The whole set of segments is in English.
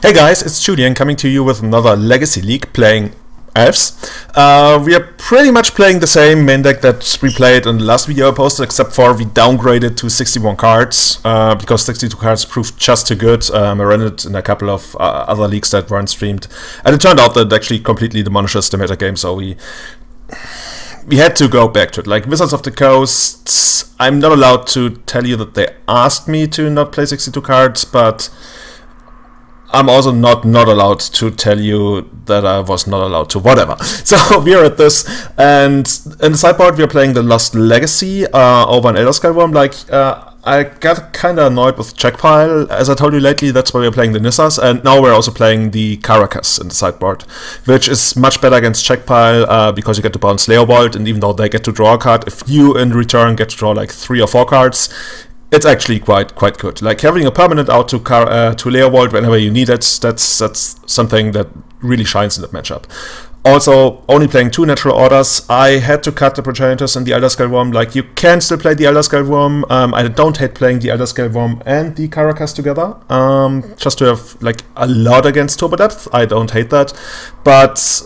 Hey guys, it's Julian coming to you with another Legacy League playing Elves. We are pretty much playing the same main deck that we played in the last video I posted, except for we downgraded to 61 cards because 62 cards proved just too good. I ran it in a couple of other leagues that weren't streamed, and it turned out that it actually completely demolishes the meta game, so we had to go back to it. Like Wizards of the Coast, I'm not allowed to tell you that they asked me to not play 62 cards, but I'm also not allowed to tell you that I was not allowed to, whatever. So we are at this, and in the sideboard we are playing the Lost Legacy over an Elder Skywurm. Like, I got kinda annoyed with Checkpile. As I told you lately, that's why we're playing the Nissas, and now we're also playing the Caracas in the sideboard, which is much better against Checkpile because you get to bounce Leovold, and even though they get to draw a card, if you in return get to draw like 3 or 4 cards, it's actually quite good. Like having a permanent out to Leovold whenever you need it, that's something that really shines in that matchup. Also, only playing 2 natural orders. I had to cut the Progenitors and the Elder Skywurm. Like, you can still play the Elder Skywurm. I don't hate playing the Elder Skywurm and the Caracas together. Just to have like a lot against Turbo Depth. I don't hate that. But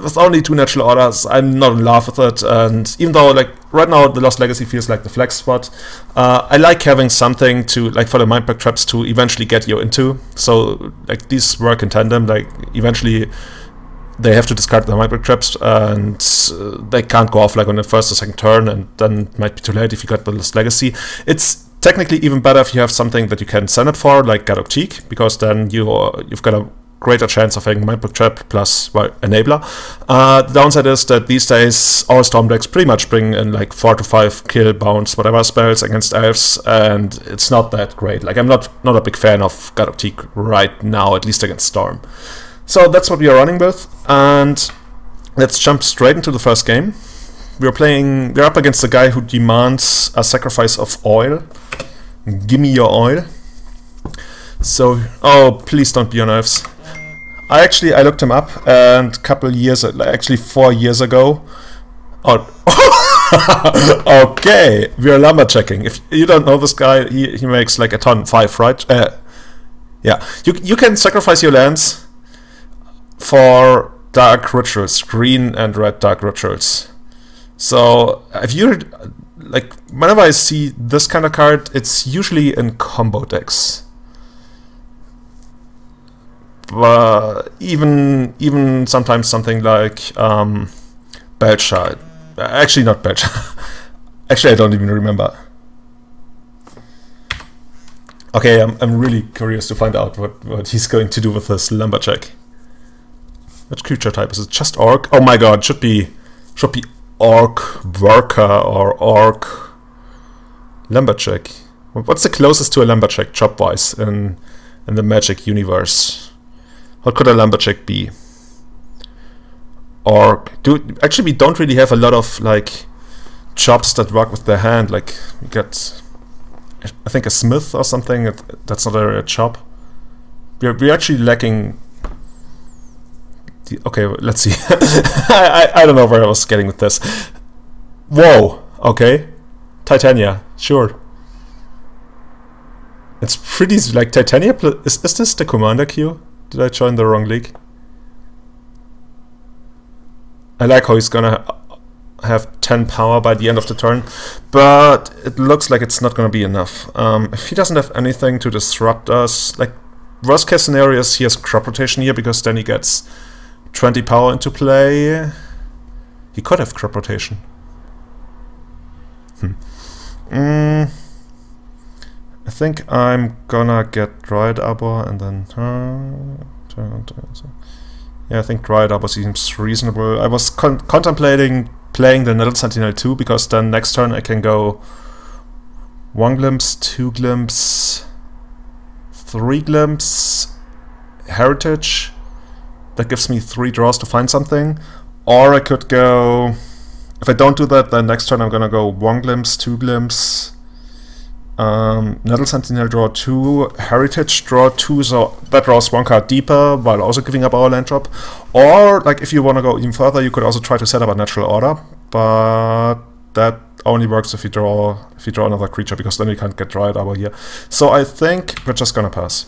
with only 2 natural orders, I'm not in love with it. And even though like right now the Lost Legacy feels like the flex spot, I like having something to like for the Mindbreak traps to eventually get you into. So like these work in tandem. Like eventually they have to discard the Mindbreak traps, and they can't go off like on the first or second turn, and then it might be too late if you got the Lost Legacy. It's technically even better if you have something that you can send it for, like Gadok Teak, because then you've got a greater chance of having Mindbreak Trap plus, well, Enabler. The downside is that these days all Storm decks pretty much bring in like 4 to 5 kill, bounce, whatever spells against Elves, and it's not that great. Like I'm not a big fan of Gadok Teak right now, at least against Storm. So that's what we are running with, and let's jump straight into the first game. We're up against a guy who demands a sacrifice of oil. Gimme your oil. So, oh, please don't be on Elves. I looked him up, and actually 4 years ago. Oh, okay, we are lumberjacking. If you don't know this guy, he makes like a ton 5, right? Yeah, you can sacrifice your lands for dark rituals, green and red dark rituals. So if you like, whenever I see this kind of card, it's usually in combo decks. But even sometimes something like Belcher. Actually, not Belcher. Actually, I don't even remember. Okay, I'm really curious to find out what he's going to do with this Lumberjack. Which creature type is it? Just Orc? Oh my god, should be Orc Worker or Orc Lumberjack. What's the closest to a Lumberjack chop-wise in the Magic universe? What could a Lumberjack be? Orc. Actually, we don't really have a lot of like chops that work with their hand. Like we get, I think, a Smith or something. That's not a chop. We're actually lacking. Okay, let's see. I don't know where I was getting with this. Whoa, okay. Titania, sure. It's pretty like Titania. Is this the commander queue? Did I join the wrong league? I like how he's gonna have 10 power by the end of the turn, but it looks like it's not gonna be enough. If he doesn't have anything to disrupt us, like worst case scenario is he has crop rotation here, because then he gets 20 power into play. He could have crop rotation. I think I'm gonna get Dryad Arbor and then yeah, I think Dryad Arbor seems reasonable. I was contemplating playing the Nettle Sentinel too, because then next turn I can go 1 glimpse, 2 glimpse, 3 glimpse, Heritage. That gives me 3 draws to find something. Or I could go, if I don't do that, then next turn I'm gonna go 1 glimpse, 2 glimpse, Nettle Sentinel draw 2, Heritage draw 2, so that draws 1 card deeper while also giving up our land drop. Or like if you wanna go even further, you could also try to set up a natural order, but that only works if you draw another creature, because then you can't get Dryad Arbor here. So I think we're just gonna pass.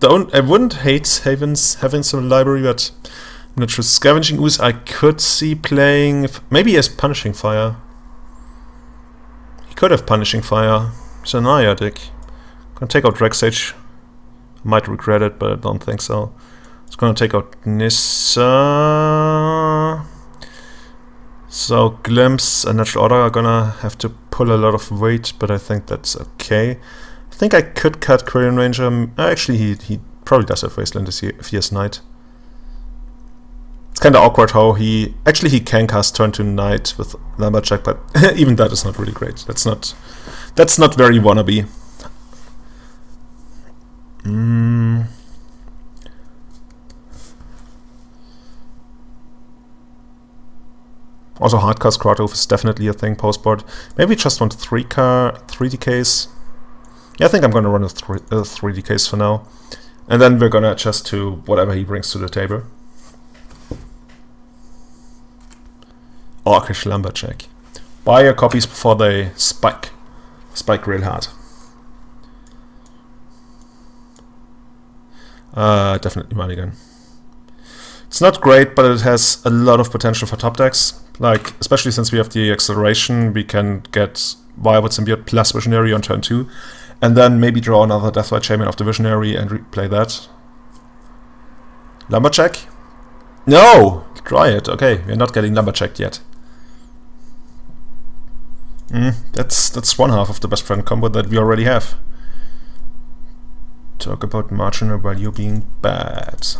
wouldn't hate having some library, but I'm not sure. Scavenging Ooze I could see playing, maybe as Punishing Fire. He could have Punishing Fire. It's an Aya deck. Gonna take out Drag Sage. Might regret it, but I don't think so. It's gonna take out Nissa. So Glimpse and Natural Order are gonna have to pull a lot of weight, but I think that's okay. I think I could cut Quirion Ranger. Actually, he probably does have Wasteland if he has Knight. It's kind of awkward how he can cast turn to Knight with Lumberjack, but even that is not really great. That's not very wannabe. Also, hardcast Kratos is definitely a thing post-board. Maybe just want 3 DKs. Yeah, I think I'm gonna run a 3 DKs for now. And then we're gonna adjust to whatever he brings to the table. Orcish Lumberjack. Buy your copies before they spike real hard. Definitely Mulligan. It's not great, but it has a lot of potential for top decks. Like, especially since we have the acceleration, we can get Wild Symbiote plus Visionary on turn 2, and then maybe draw another Deathrite Shaman of the Visionary and replay that. Lumberjack? No! Try it. Okay, we're not getting Lumberjacked yet. That's one half of the best friend combo that we already have. Talk about marginal value being bad.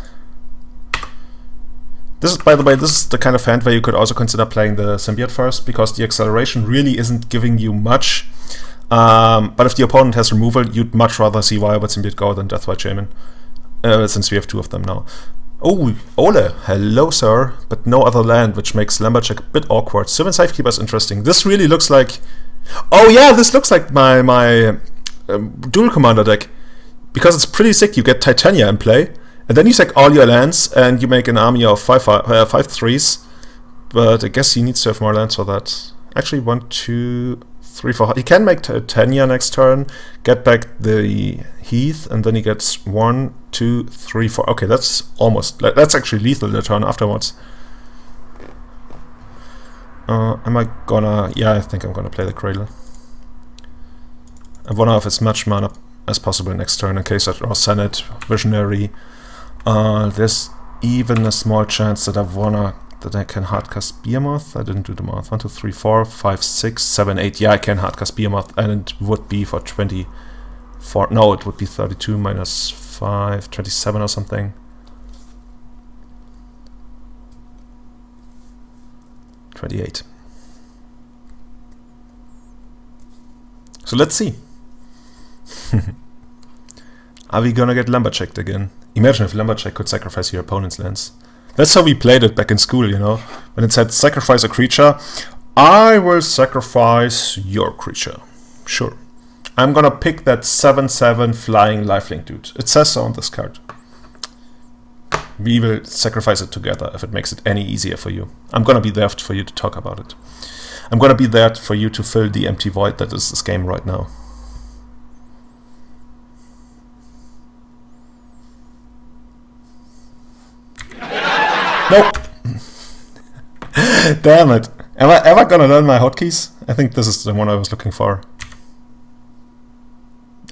This is, by the way, this is the kind of hand where you could also consider playing the Symbiote first, because the acceleration really isn't giving you much. But if the opponent has removal, you'd much rather see Wild Symbiote go than Deathrite Shaman, since we have 2 of them now. Oh, Ole, hello sir, but no other land, which makes Lumberjack a bit awkward. Sylvan Safekeeper is interesting. This really looks like... Oh yeah, this looks like my dual commander deck. Because it's pretty sick, you get Titania in play, and then you sack all your lands, and you make an army of 5/3s. But I guess he needs to have more lands for that. Actually, 1, 2, 3, 4. He can make Titania next turn, get back the Heath, and then he gets 1, 2, 3, 4. Okay, that's actually lethal the turn afterwards. Am I gonna... Yeah, I think I'm gonna play the Cradle. I wanna have as much mana as possible next turn in case I draw Senate, Visionary. There's even a small chance that I can hardcast Behemoth. I didn't do the math. 1, 2, 3, 4, 5, 6, 7, 8. Yeah, I can hardcast Behemoth, and it would be for 24. No, it would be 32 minus 5, 27 or something. 28. So let's see. Are we gonna get Lumberjacked again? Imagine if Lumberjack could sacrifice your opponent's lands. That's how we played it back in school, you know? When it said sacrifice a creature, I will sacrifice your creature. Sure. I'm gonna pick that 7/7 flying lifelink dude. It says so on this card. We will sacrifice it together if it makes it any easier for you. I'm gonna be there for you to talk about it. I'm gonna be there for you to fill the empty void that is this game right now. Nope. Damn it. Am I ever gonna learn my hotkeys? I think this is the one I was looking for.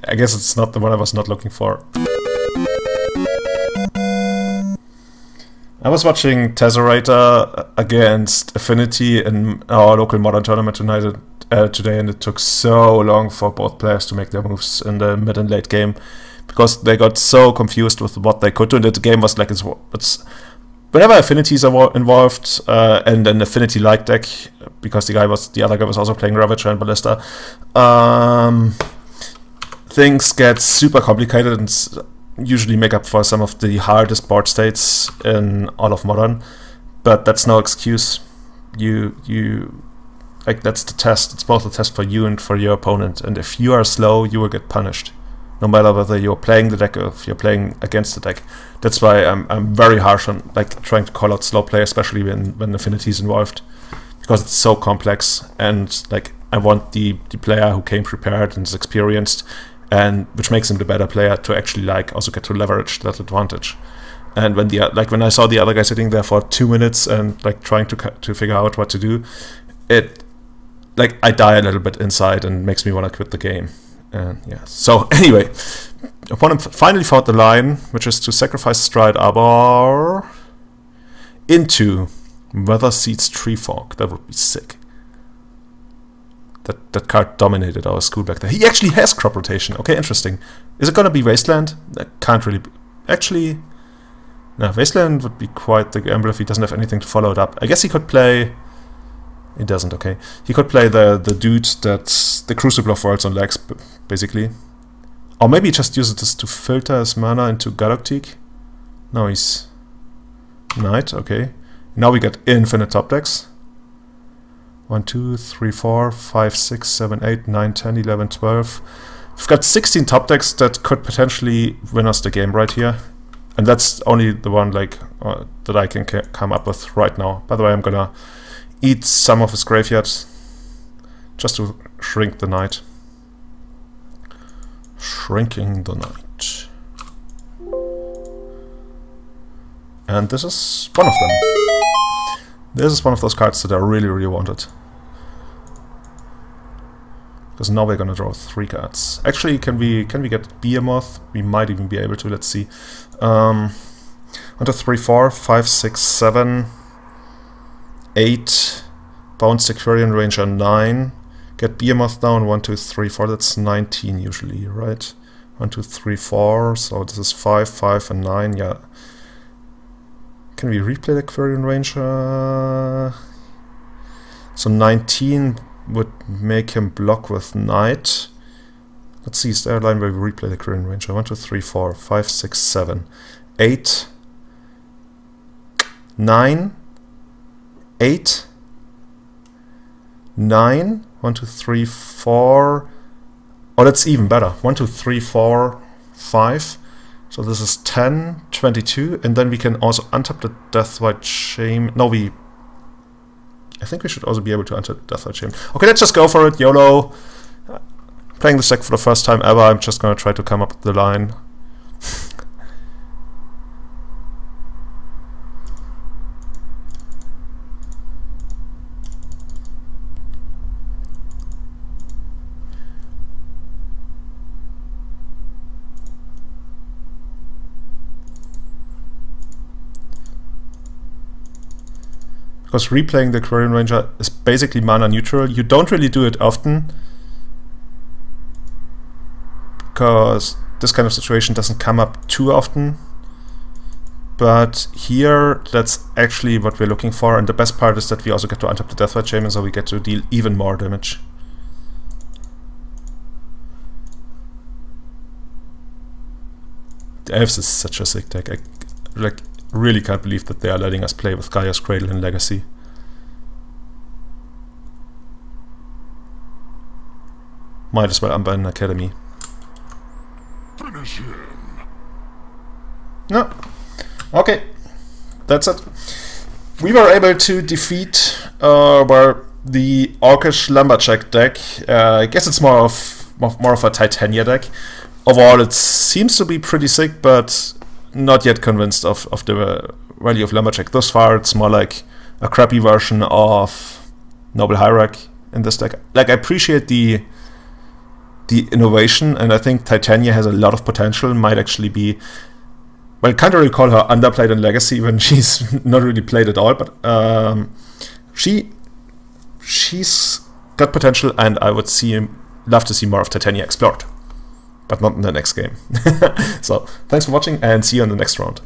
I guess it's not the one I was not looking for. I was watching Tesserator against Affinity in our local Modern tournament today, and it took so long for both players to make their moves in the mid and late game because they got so confused with what they could do. And the game was like, it's whenever affinities are involved, and an affinity-like deck, because the other guy was also playing Ravager and Ballista, things get super complicated and usually make up for some of the hardest board states in all of Modern. But that's no excuse. Like, that's the test. It's both a test for you and for your opponent. And if you are slow, you will get punished, no matter whether you're playing the deck or if you're playing against the deck. That's why I'm very harsh on like trying to call out slow play, especially when affinity is involved, because it's so complex. And like, I want the player who came prepared and is experienced and which makes him the better player to actually like also get to leverage that advantage. And when when I saw the other guy sitting there for 2 minutes and like trying to figure out what to do, it like I die a little bit inside and makes me want to quit the game. And yeah. So anyway, opponent finally found the line, which is to sacrifice Stride Arbor into Weather Seeds Tree Fork. That would be sick. That card dominated our school back there. He actually has crop rotation. Okay, interesting. Is it gonna be Wasteland? That can't really be. Actually, no, Wasteland would be quite the gamble if he doesn't have anything to follow it up. I guess he could play... He doesn't, okay. He could play the dude that's the Crucible of Worlds on legs, basically. Or maybe he just uses this to filter his mana into Galactique. No, he's... Knight, okay. Now we get infinite top decks. 1, 2, 3, 4, 5, 6, 7, 8, 9, 10, 11, 12. We've got 16 top decks that could potentially win us the game right here. And that's only the one like that I can come up with right now. By the way, I'm gonna eat some of his graveyard just to shrink the knight. Shrinking the knight. And this is one of them. This is one of those cards that I really, really wanted. Because now we're gonna draw 3 cards. Actually, can we get Behemoth? We might even be able to. Let's see. 1, 2, 3, 4, 5, 6, 7, 8. Bounce Securian Ranger 9. Get Behemoth down. 1, 2, 3, 4. That's 19 usually, right? 1, 2, 3, 4. So this is 5, 5, and 9. Yeah. Can we replay the Aquarian Ranger? So 19 would make him block with Knight. Let's see, is there a line where we replay the Aquarian Ranger? 1, 2, 3, 4, 5, 6, 7, 8, 9, 8, 9, 1, 2, 3, 4. Oh, that's even better. 1, 2, 3, 4, 5. So this is 10, 22, and then we can also untap the Deathwhite Shame. No, I think we should also be able to untap the Deathwhite Shame. Okay, let's just go for it, YOLO. Playing this deck for the first time ever, I'm just gonna try to come up with the line. Because replaying the Aquarian Ranger is basically mana neutral. You don't really do it often, because this kind of situation doesn't come up too often. But here, that's actually what we're looking for, and the best part is that we also get to untap the Deathwhite Shaman, so we get to deal even more damage. The Elves is such a sick deck. I really can't believe that they are letting us play with Gaia's Cradle in Legacy. Might as well unban Academy. Finish him. No. Okay. That's it. We were able to defeat the Orcish Lumberjack deck. I guess it's more of a Titania deck. Overall, it seems to be pretty sick, but not yet convinced of the value of Lumberjack. Thus far, it's more like a crappy version of Noble Hierarch in this deck. Like, I appreciate the innovation, and I think Titania has a lot of potential. Might actually be... Well, I can't really call her underplayed in Legacy when she's not really played at all, but she's got potential, and I would love to see more of Titania explored. But not in the next game. So, thanks for watching, and see you in the next round.